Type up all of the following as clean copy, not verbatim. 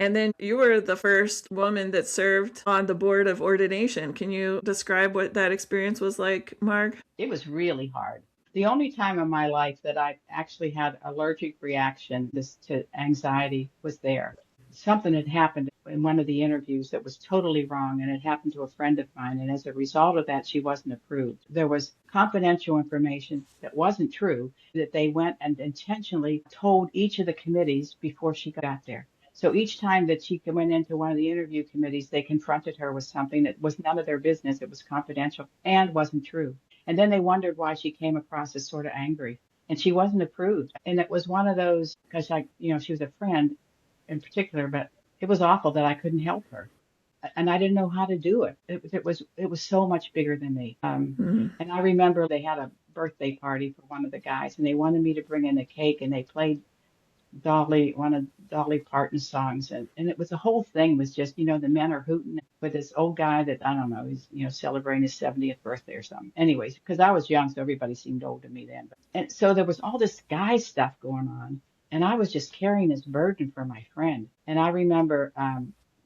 And then you were the first woman that served on the board of ordination. Can you describe what that experience was like, Marg? It was really hard. The only time in my life that I actually had allergic reaction this to anxiety was there. Something had happened in one of the interviews that was totally wrong, and it happened to a friend of mine. And as a result of that, she wasn't approved. There was confidential information that wasn't true that they went and intentionally told each of the committees before she got there. So each time that she went into one of the interview committees, they confronted her with something that was none of their business. It was confidential and wasn't true. And then they wondered why she came across as sort of angry. And she wasn't approved. And it was one of those, because she was a friend in particular, but it was awful that I couldn't help her. And I didn't know how to do it. It was so much bigger than me. Mm. And I remember they had a birthday party for one of the guys, and they wanted me to bring in a cake, and they played one of Dolly Parton's songs, and it was the whole thing was just, the men are hooting with this old guy that I don't know, he's celebrating his 70th birthday or something. Anyways, because I was young, so everybody seemed old to me then. And so there was all this guy stuff going on, and I was just carrying this burden for my friend. And I remember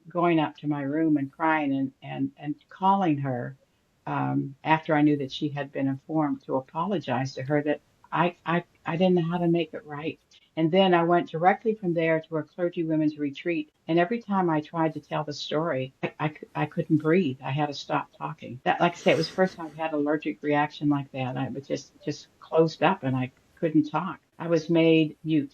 going up to my room and crying and calling her after I knew that she had been informed to apologize to her that I didn't know how to make it right. And then I went directly from there to a clergy women's retreat. And every time I tried to tell the story, I couldn't breathe. I had to stop talking. That, like I say, it was the first time I had an allergic reaction like that. I was just closed up and I couldn't talk. I was made mute.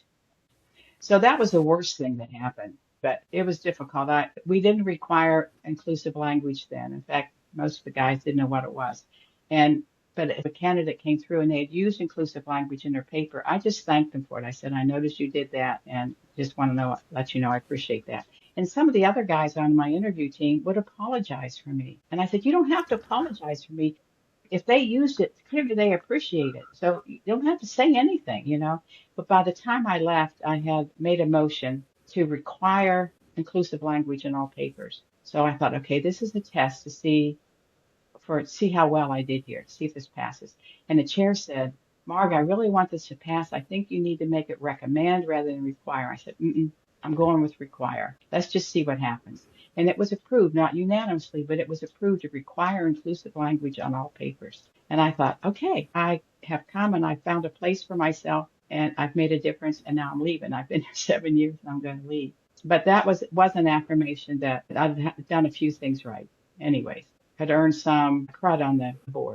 So that was the worst thing that happened. But it was difficult. We didn't require inclusive language then. In fact, most of the guys didn't know what it was. And but if a candidate came through and they had used inclusive language in their paper, I just thanked them for it. I said, I noticed you did that and just want to let you know I appreciate that. And some of the other guys on my interview team would apologize for me. And I said, you don't have to apologize for me. If they used it, clearly they appreciate it. So you don't have to say anything. But by the time I left, I had made a motion to require inclusive language in all papers. So I thought, okay, this is a test to see how well I did here, to see if this passes. And the chair said, Marg, I really want this to pass. I think you need to make it recommend rather than require. I said, I'm going with require. Let's just see what happens. And it was approved, not unanimously, but it was approved to require inclusive language on all papers. And I thought, okay, I have come and I found a place for myself and I've made a difference and now I'm leaving. I've been here 7 years and I'm going to leave. But that was an affirmation that I've done a few things right. Anyways, had earned some crud on the board.